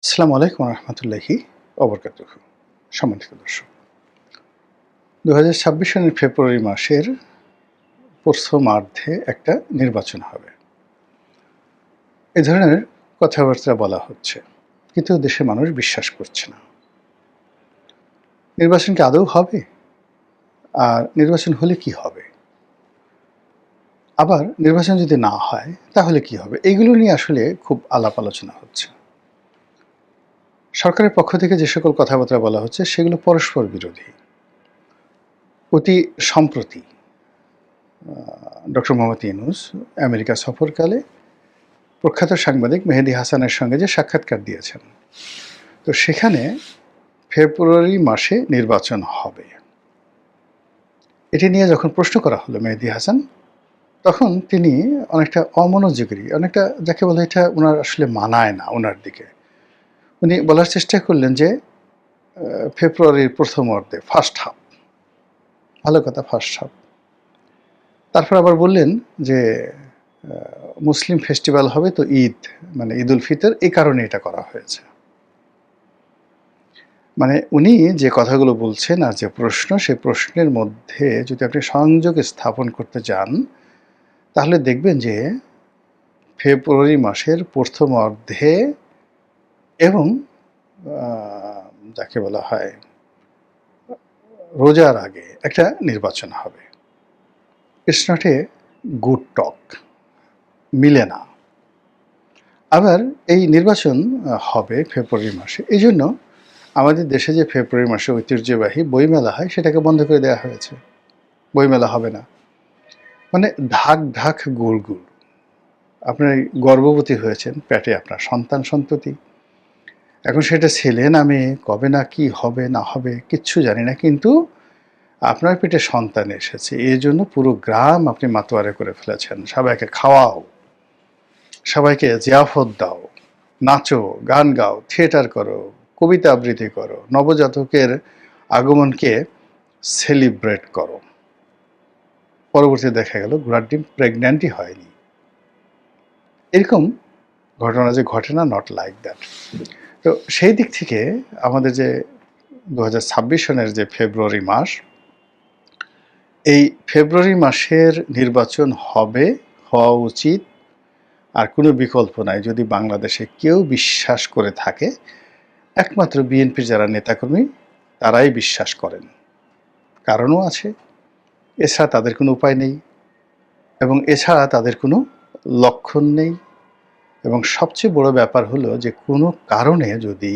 আসসালামু আলাইকুম রহমতুল্লাহি অবরকাতুহু। সম্মানিত দর্শক, ২০২৬ সনের ফেব্রুয়ারি মাসের প্রথমার্ধে একটা নির্বাচন হবে। এ ধরনের কথাবার্তা বলা হচ্ছে, কিন্তু দেশের মানুষ বিশ্বাস করছে না। নির্বাচন কি আদৌ হবে? আর নির্বাচন হলে কি হবে? আবার নির্বাচন যদি না হয় তাহলে কি হবে? এগুলো নিয়ে আসলে খুব আলাপ আলোচনা হচ্ছে। সরকারের পক্ষ থেকে যে সকল কথাবার্তা বলা হচ্ছে সেগুলো পরস্পর বিরোধী। অতি সম্প্রতি ডক্টর মোহাম্মদ ইউনূস আমেরিকা সফরকালে প্রখ্যাত সাংবাদিক মেহেদী হাসানের সঙ্গে যে সাক্ষাৎকার দিয়েছেন, তো সেখানে ফেব্রুয়ারি মাসে নির্বাচন হবে এটি নিয়ে যখন প্রশ্ন করা হলো মেহেদী হাসান, তখন তিনি অনেকটা অমনোযোগী, অনেকটা যাকে বলে এটা ওনার আসলে মানায় না ওনার দিকে। উনি বলার চেষ্টা করলেন যে ফেব্রুয়ারির প্রথম অর্ধে, ফার্স্ট হাফ। ভালো কথা, ফার্স্ট হাফ। তারপর আবার বললেন যে মুসলিম ফেস্টিভ্যাল হবে, তো ঈদ মানে ঈদ উল ফিতর, এই কারণে এটা করা হয়েছে। মানে উনি যে কথাগুলো বলছেন আর যে প্রশ্ন, সে প্রশ্নের মধ্যে যদি আপনি সংযোগ স্থাপন করতে যান, তাহলে দেখবেন যে ফেব্রুয়ারি মাসের প্রথম অর্ধে এবং যাকে বলা হয় রোজার আগে একটা নির্বাচন হবে। ইটস নট এ গুড টক, মিলে না। আবার এই নির্বাচন হবে ফেব্রুয়ারি মাসে, এই জন্য আমাদের দেশে যে ফেব্রুয়ারি মাসে ঐতিহ্যবাহী বইমেলা হয় সেটাকে বন্ধ করে দেওয়া হয়েছে। বইমেলা হবে না, মানে ঢাক ঢাক গুড় গুড়। আপনার গর্ভবতী হয়েছেন, পেটে আপনার সন্তান সন্ততি, এখন সেটা ছেলে না মেয়ে, কবে না কি হবে না হবে কিচ্ছু জানি না, কিন্তু আপনার পেটে সন্তান এসেছে, এই জন্য পুরো গ্রাম আপনি মাতোয়ারে করে ফেলেছেন। সবাইকে খাওয়াও, সবাইকে জিয়াফত দাও, নাচো, গান গাও, থিয়েটার করো, কবিতা আবৃত্তি করো, নবজাতকের আগমনকে সেলিব্রেট করো। পরবর্তীতে দেখা গেল ঘোড়ার ডিম প্রেগন্যান্টই হয়নি। এরকম ঘটনা যে ঘটে না, নট লাইক দ্যাট। তো সেই দিক থেকে আমাদের যে ২০২৬ সনের যে ফেব্রুয়ারি মাস, এই ফেব্রুয়ারি মাসের নির্বাচন হবে, হওয়া উচিত। আর কোনো বিকল্প নাই। যদি বাংলাদেশে কেউ বিশ্বাস করে থাকে, একমাত্র বিএনপির যারা নেতাকর্মী তারাই বিশ্বাস করেন। কারণও আছে, এছাড়া তাদের কোনো উপায় নেই, এবং এছাড়া তাদের কোনো লক্ষণ নেই। এবং সবচেয়ে বড় ব্যাপার হলো যে কোনো কারণে যদি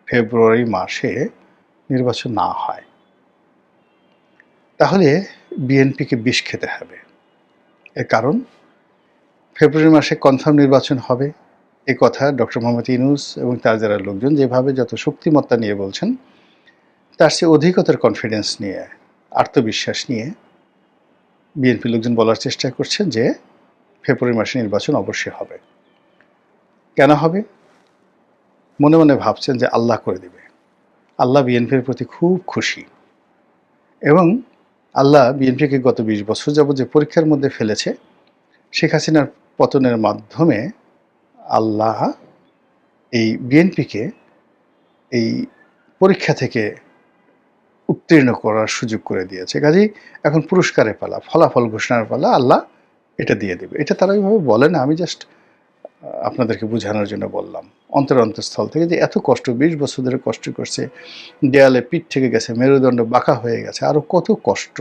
ফেব্রুয়ারি মাসে নির্বাচন না হয়, তাহলে বিএনপিকে বিষ খেতে হবে। এর কারণ ফেব্রুয়ারি মাসে কনফার্ম নির্বাচন হবে, এই কথা ডক্টর মোহাম্মদ ইউনূস এবং তার যারা লোকজন যেভাবে যত শক্তিমত্তা নিয়ে বলছেন, তার চেয়ে অধিকতর কনফিডেন্স নিয়ে, আত্মবিশ্বাস নিয়ে বিএনপি লোকজন বলার চেষ্টা করছেন যে ফেব্রুয়ারি মাসে নির্বাচন অবশ্যই হবে। কেন হবে? মনে মনে ভাবছেন যে আল্লাহ করে দিবে। আল্লাহ বিএনপির প্রতি খুব খুশি, এবং আল্লাহ বিএনপিকে গত ২০ বছর যাবত যে পরীক্ষার মধ্যে ফেলেছে, শেখ হাসিনার পতনের মাধ্যমে আল্লাহ এই বিএনপিকে এই পরীক্ষা থেকে উত্তীর্ণ করার সুযোগ করে দিয়েছে। কাজেই এখন পুরস্কারের পালা, ফলাফল ঘোষণার পালা, আল্লাহ এটা দিয়ে দেবে। এটা তারা ওইভাবে বলে না, আমি জাস্ট আপনাদেরকে বোঝানোর জন্য বললাম। অন্তরস্থল থেকে যে এত কষ্ট, ২০ বছর ধরে কষ্ট করছে, দেয়ালে পিঠ থেকে গেছে, মেরুদণ্ড বাঁকা হয়ে গেছে, আরও কত কষ্ট,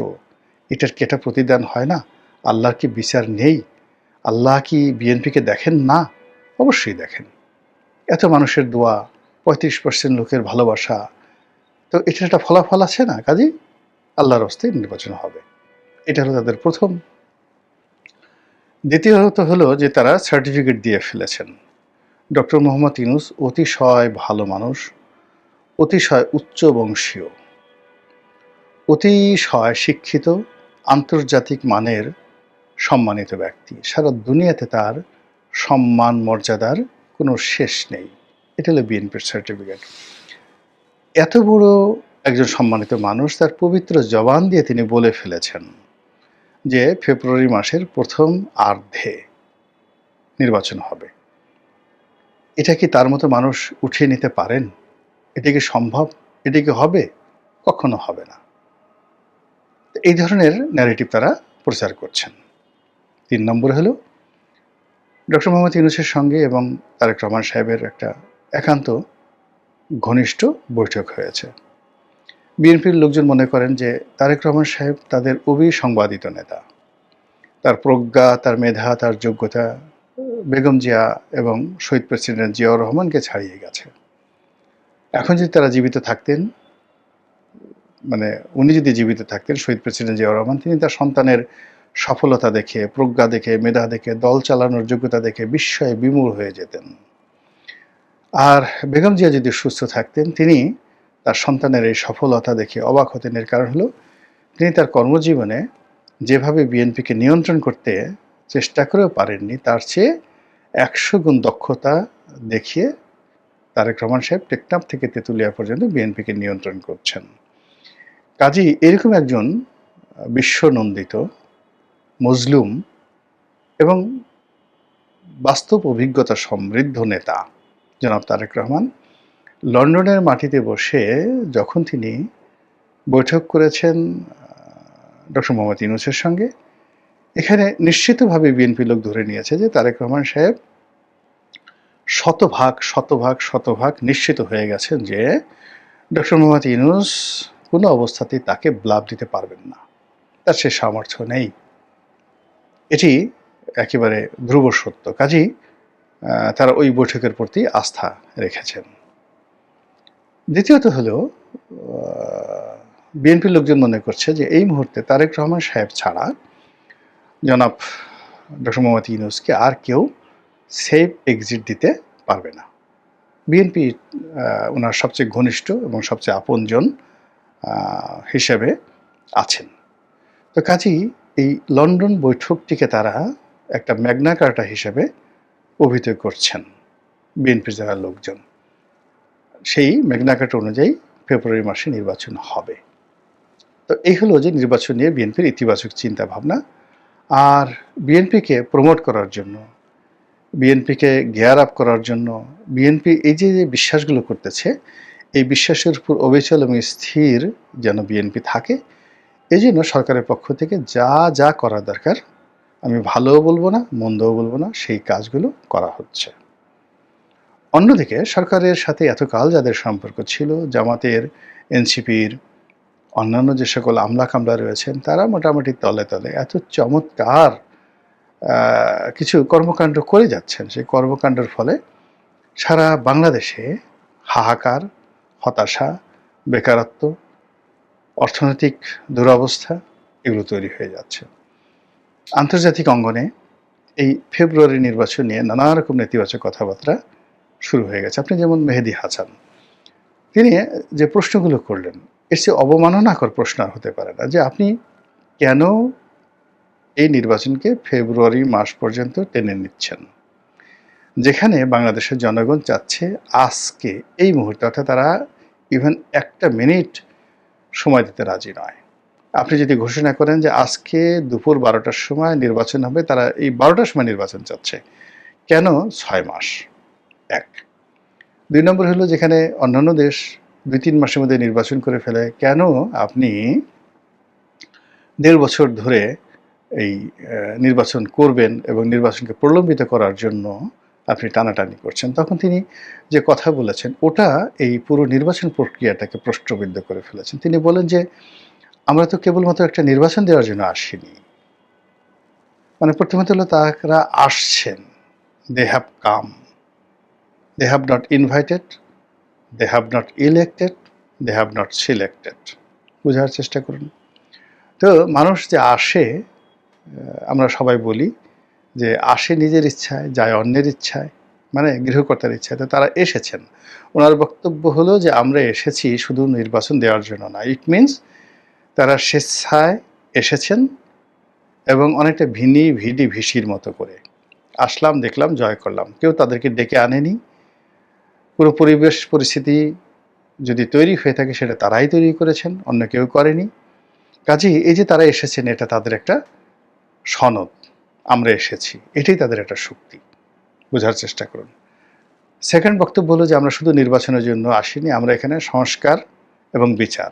এটার কি এটা প্রতিদান হয় না? আল্লাহর কি বিচার নেই? আল্লাহ কি বিএনপিকে দেখেন না? অবশ্যই দেখেন। এত মানুষের দোয়া, ৩৫% লোকের ভালোবাসা, তো এটার একটা ফলাফল আছে না? কাজেই আল্লাহর হস্তে নির্বাচন হবে। এটা হলো তাদের প্রথম। দ্বিতীয়ত হলো যে তারা সার্টিফিকেট দিয়ে ফেলেছেন। ডক্টর মোহাম্মদ ইউনূস অতিশয় ভালো মানুষ, অতিশয় উচ্চ বংশীয়, অতিশয় শিক্ষিত, আন্তর্জাতিক মানের সম্মানিত ব্যক্তি। সারা দুনিয়াতে তার সম্মান মর্যাদার কোনো শেষ নেই। এটা হলো বিএনপির সার্টিফিকেট। এত বড় একজন সম্মানিত মানুষ, তার পবিত্র জবান দিয়ে তিনি বলে ফেলেছেন যে ফেব্রুয়ারি মাসের প্রথম আর্ধে নির্বাচন হবে। এটা কি তার মতো মানুষ উঠিয়ে নিতে পারেন? এটা কি সম্ভব? এটা কি হবে? কখনো হবে না। এই ধরনের ন্যারেটিভ তারা প্রচার করছেন। ৩ নম্বরে হলো ডক্টর মোহাম্মদ ইউনূসের সঙ্গে এবং তারেক রহমান সাহেবের একটা একান্ত ঘনিষ্ঠ বৈঠক হয়েছে। বিএনপির লোকজন মনে করেন যে তারেক রহমান সাহেব তাদের অবিসংবাদিত নেতা। তার প্রজ্ঞা, তার মেধা, তার যোগ্যতা বেগম জিয়া এবং শহীদ প্রেসিডেন্ট জিয়াউর রহমানকে ছাড়িয়ে গেছে। এখন যদি তারা জীবিত থাকতেন, মানে উনি যদি জীবিত থাকতেন শহীদ প্রেসিডেন্ট জিয়াউর রহমান, তিনি তার সন্তানের সফলতা দেখে, প্রজ্ঞা দেখে, মেধা দেখে, দল চালানোর যোগ্যতা দেখে বিস্ময়ে বিমূঢ় হয়ে যেতেন। আর বেগম জিয়া যদি সুস্থ থাকতেন, তিনি তার সন্তানের এই সফলতা দেখে অবাক হতেন। এর কারণ হলো তিনি তার কর্মজীবনে যেভাবে বিএনপিকে নিয়ন্ত্রণ করতে চেষ্টা করেও পারেননি, তার চেয়ে ১০০ গুণ দক্ষতা দেখিয়ে তারেক রহমান সাহেব টেকনাফ থেকে তেঁতুলিয়া পর্যন্ত বিএনপিকে নিয়ন্ত্রণ করছেন। কাজেই এরকম একজন বিশ্বনন্দিত, মজলুম এবং বাস্তব অভিজ্ঞতা সমৃদ্ধ নেতা জনাব তারেক রহমান লন্ডনের মাটিতে বসে যখন তিনি বৈঠক করেছেন ডক্টর মোহাম্মদ ইউনূসের সঙ্গে, এখানে নিশ্চিতভাবে বিএনপি লোক ধরে নিয়েছে যে তারেক রহমান সাহেব শতভাগ নিশ্চিত হয়ে গেছেন যে ডক্টর মোহাম্মদ ইউনূস কোনো অবস্থাতেই তাকে ব্লাব দিতে পারবেন না, তার সে সামর্থ্য নেই। এটি একেবারে ধ্রুব সত্য। কাজেই তারা ওই বৈঠকের প্রতি আস্থা রেখেছেন। দ্বিতীয়ত হলো বিএনপির লোকজন মনে করছে যে এই মুহূর্তে তারেক রহমান সাহেব ছাড়া জনাব ডক্টর মোহাম্মদ ইউনূসকে আর কেউ সেফ এক্সিট দিতে পারবে না। বিএনপি ওনার সবচেয়ে ঘনিষ্ঠ এবং সবচেয়ে আপনজন হিসেবে আছেন। তো কাজেই এই লন্ডন বৈঠকটিকে তারা একটা ম্যাগনা কার্টা হিসেবে অভিহিত করছেন বিএনপির যারা লোকজন। সেই ম্যাগনা কার্টা অনুযায়ী ফেব্রুয়ারি মাসে নির্বাচন হবে। তো এই হলো যে নির্বাচন নিয়ে বিএনপির ইতিবাচক চিন্তা ভাবনা। আর বিএনপিকে প্রমোট করার জন্য, বিএনপিকে গিয়ার আপ করার জন্য, বিএনপি এই যে বিশ্বাসগুলো করতেছে, এই বিশ্বাসের উপর অবিচল এবং স্থির যেন বিএনপি থাকে, এই জন্য সরকারের পক্ষ থেকে যা যা করা দরকার, আমি ভালোও বলবো না, মন্দও বলবো না, সেই কাজগুলো করা হচ্ছে। অন্যদিকে সরকারের সাথে এতকাল যাদের সম্পর্ক ছিল, জামাতের, এনসিপির, অন্যান্য যে সকল আমলা কামলা রয়েছেন, তারা মোটামুটি তলে তলে এত চমৎকার কিছু কর্মকাণ্ড করে যাচ্ছেন। সেই কর্মকাণ্ডের ফলে সারা বাংলাদেশে হাহাকার, হতাশা, বেকারত্ব, অর্থনৈতিক দুরবস্থা এগুলো তৈরি হয়ে যাচ্ছে। আন্তর্জাতিক অঙ্গনে এই ফেব্রুয়ারি নির্বাচন নিয়ে নানা রকম নেতিবাচক কথাবার্তা শুরু হয়ে গেছে। আপনি যেমন মেহেদী হাসান, তিনি যে প্রশ্নগুলো করলেন, এর চেয়ে অবমাননাকর প্রশ্ন আর হতে পারে না যে আপনি কেন এই নির্বাচনকে ফেব্রুয়ারি মাস পর্যন্ত টেনে নিচ্ছেন, যেখানে বাংলাদেশের জনগণ চাচ্ছে আজকে এই মুহূর্তে, অর্থাৎ তারা ইভেন একটা মিনিট সময় দিতে রাজি নয়। আপনি যদি ঘোষণা করেন যে আজকে দুপুর 12টার সময় নির্বাচন হবে, তারা এই 12টার সময় নির্বাচন চাচ্ছে, কেন 6 মাস? 1। 2 নম্বর হলো যেখানে অন্যান্য দেশ 2-3 মাসের মধ্যে নির্বাচন করে ফেলে, কেন আপনি 1.5 বছর ধরে এই নির্বাচন করবেন এবং নির্বাচনকে প্রলম্বিত করার জন্য আপনি টানাটানি করছেন? তখন তিনি যে কথা বলেছেন, ওটা এই পুরো নির্বাচন প্রক্রিয়াটাকে প্রশ্নবিদ্ধ করে ফেলেছেন। তিনি বলেন যে আমরা তো কেবলমাত্র একটা নির্বাচন দেওয়ার জন্য আসিনি। মানে প্রথমত হলো তারা আসছেন, they have come, they have not invited, they have not elected, they have not selected। বোঝার চেষ্টা করুন। তো মানুষ যে আসে, আমরা সবাই বলি যে আসে নিজের ইচ্ছায়, যায় অন্যের ইচ্ছায়, মানে গৃহকর্তার ইচ্ছায়। তো তারা এসেছেন। ওনার বক্তব্য হলো যে আমরা এসেছি শুধু নির্বাচন দেওয়ার জন্য না। ইট মিনস তারা স্বেচ্ছায় এসেছেন এবং অনেকটা ভিডি ভিসির মতো করে আসলাম, দেখলাম, জয় করলাম। কেউ তাদেরকে ডেকে আনেনি। পুরো পরিবেশ পরিস্থিতি যদি তৈরি হয়ে থাকে সেটা তারাই তৈরি করেছেন, অন্য কেউ করেনি। কাজেই এই যে তারা এসেছেন, এটা তাদের একটা সনদ, আমরা এসেছি, এটাই তাদের একটা শক্তি। বোঝার চেষ্টা করুন। সেকেন্ড বক্তব্য হলো যে আমরা শুধু নির্বাচনের জন্য আসিনি, আমরা এখানে সংস্কার এবং বিচার,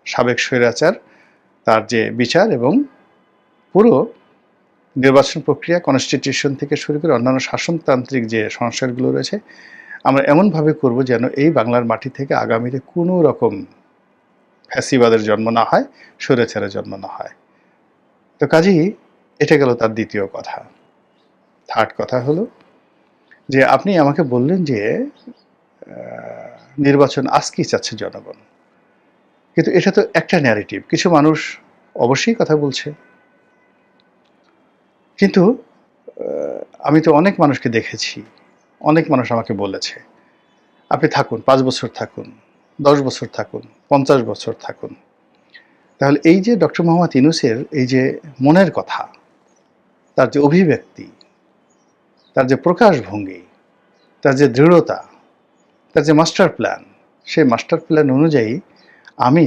সাবেক স্বৈরাচার তার যে বিচার এবং পুরো নির্বাচন প্রক্রিয়া, কনস্টিটিউশন থেকে শুরু করে অন্যান্য শাসনতান্ত্রিক যে সংস্কারগুলো রয়েছে, আমরা এমনভাবে করব যেন এই বাংলার মাটি থেকে আগামীতে কোনো রকম ফ্যাসিবাদের জন্ম না হয়, স্বৈরাচারের জন্ম না হয়। তো কাজেই এটা গেল তার দ্বিতীয় কথা। থার্ড কথা হলো যে আপনি আমাকে বললেন যে নির্বাচন আজকেই চাচ্ছে জনগণ, কিন্তু এটা তো একটা ন্যারেটিভ। কিছু মানুষ অবশ্যই কথা বলছে, কিন্তু আমি তো অনেক মানুষকে দেখেছি, অনেক মানুষ আমাকে বলেছে আপনি থাকুন, 5 বছর থাকুন, 10 বছর থাকুন, 50 বছর থাকুন। তাহলে এই যে ডক্টর মোহাম্মদ ইউনূসের এই যে মনের কথা, তার যে অভিব্যক্তি, তার যে প্রকাশভঙ্গি, তার যে দৃঢ়তা, তার যে মাস্টার প্ল্যান, সেই মাস্টার প্ল্যান অনুযায়ী আমি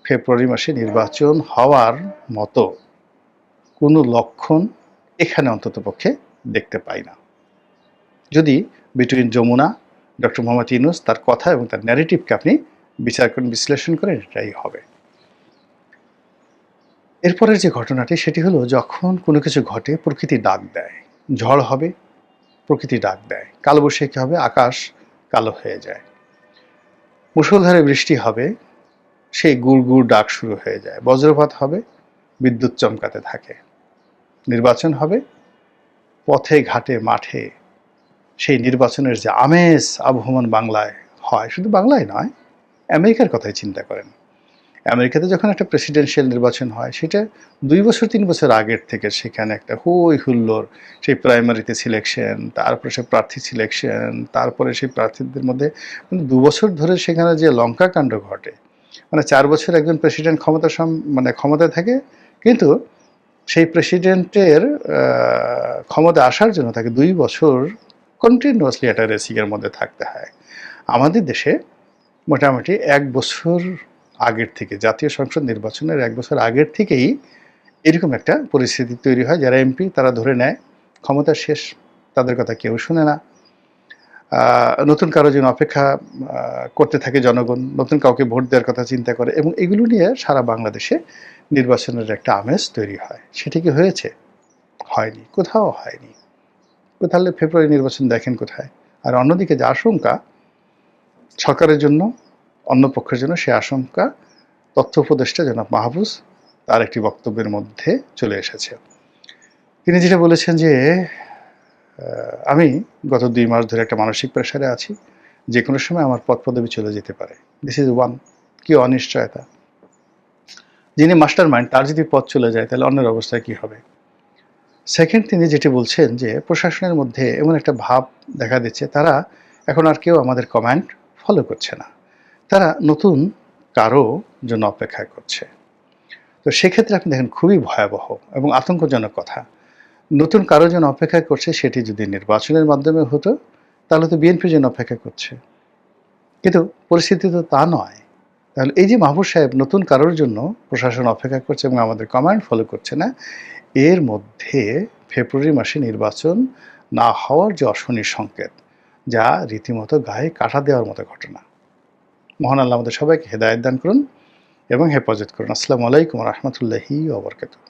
ফেব্রুয়ারি মাসে নির্বাচন হওয়ার মতো কোনো লক্ষণ এখানে অন্ততপক্ষে দেখতে পাই না। যদি বিটুইন যমুনা, ডক্টর মোহাম্মদ ইউনূস, তার কথা এবং তার ন্যারেটিভকে আপনি বিচার করেন, বিশ্লেষণ করেন, এটাই হবে। এরপরের যে ঘটনাটি সেটি হলো যখন কোনো কিছু ঘটে, প্রকৃতি ডাক দেয়, ঝড় হবে, প্রকৃতি ডাক দেয়, কালবৈশাখী হবে, আকাশ কালো হয়ে যায়, মুষলধারে বৃষ্টি হবে, সেই গুড় গুড় ডাক শুরু হয়ে যায়, বজ্রপাত হবে, বিদ্যুৎ চমকাতে থাকে, নির্বাচন হবে, পথে ঘাটে মাঠে সেই নির্বাচনের যে আমেজ আবহমান বাংলায় হয়, শুধু বাংলায় নয়, আমেরিকার কথাই চিন্তা করেন। আমেরিকাতে যখন একটা প্রেসিডেন্সিয়াল নির্বাচন হয়, সেটা 2 বছর 3 বছর আগের থেকে সেখানে একটা হই হুল্লোড়, সেই প্রাইমারিতে সিলেকশন, তারপরে সে প্রার্থী সিলেকশন, তারপরে সেই প্রার্থীদের মধ্যে 2 বছর ধরে সেখানে যে লঙ্কাকাণ্ড ঘটে, মানে 4 বছর একজন প্রেসিডেন্ট ক্ষমতায় থাকে, কিন্তু সেই প্রেসিডেন্টের ক্ষমতা আসার জন্য তাকে 2 বছর কন্টিনিউয়াসলি একটা রেসিংয়ের মধ্যে থাকতে হয়। আমাদের দেশে মোটামুটি 1 বছর আগের থেকে, জাতীয় সংসদ নির্বাচনের 1 বছর আগের থেকেই এরকম একটা পরিস্থিতি তৈরি হয়। যারা এমপি তারা ধরে নেয় ক্ষমতা শেষ, তাদের কথা কেউ শুনে না। নতুন কারো জন্য অপেক্ষা করতে থাকে জনগণ, নতুন কাউকে ভোট দেওয়ার কথা চিন্তা করে, এবং এগুলো নিয়ে সারা বাংলাদেশে নির্বাচনের একটা আমেজ তৈরি হয়। সেটি কি হয়েছে? হয়নি, কোথাও হয়নি। তাহলে ফেব্রুয়ারি নির্বাচন দেখেন কোথায়? আর অন্যদিকে যে আশঙ্কা সরকারের জন্য, অন্য পক্ষের জন্য, সে আশঙ্কা তথ্য উপদেষ্টা জনাব মাহফুজ তার একটি বক্তব্যের মধ্যে চলে এসেছে। তিনি যেটা বলেছেন যে আমি গত 2 মাস ধরে একটা মানসিক প্রেশারে আছি, যে কোনো সময় আমার পদ পদবি চলে যেতে পারে। This is one. কি অনিশ্চয়তা! যিনি মাস্টার মাইন্ড, তার যদি পদ চলে যায় তাহলে অন্যের অবস্থা কি হবে? সেকেন্ড, তিনি যেটি বলছেন যে প্রশাসনের মধ্যে এমন একটা ভাব দেখা দিচ্ছে, তারা এখন আর কেউ আমাদের কমান্ড ফলো করছে না, তারা নতুন কারো জন্য অপেক্ষা করছে। তো সেক্ষেত্রে আপনি দেখেন খুবই ভয়াবহ এবং আতঙ্কজনক কথা। নতুন কারো জন্য অপেক্ষা করছে, সেটি যদি নির্বাচনের মাধ্যমে হতো তাহলে তো বিএনপির জন্য অপেক্ষা করছে, কিন্তু পরিস্থিতি তো তা নয়। তাহলে এই যে মাহফুজ সাহেব নতুন কারোর জন্য প্রশাসন অপেক্ষা করছে এবং আমাদের কমান্ড ফলো করছে না, এর মধ্যে ফেব্রুয়ারি মাসে নির্বাচন না হওয়ার যে অশনির সংকেত, যা রীতিমতো গায়ে কাঁটা দেওয়ার মতো ঘটনা। মহান আল্লাহ আমাদের সবাইকে হেদায়েত দান করুন এবং হেফাজত করুন। আসসালামু আলাইকুম ওয়া রাহমাতুল্লাহি ওয়া বারাকাতুহু।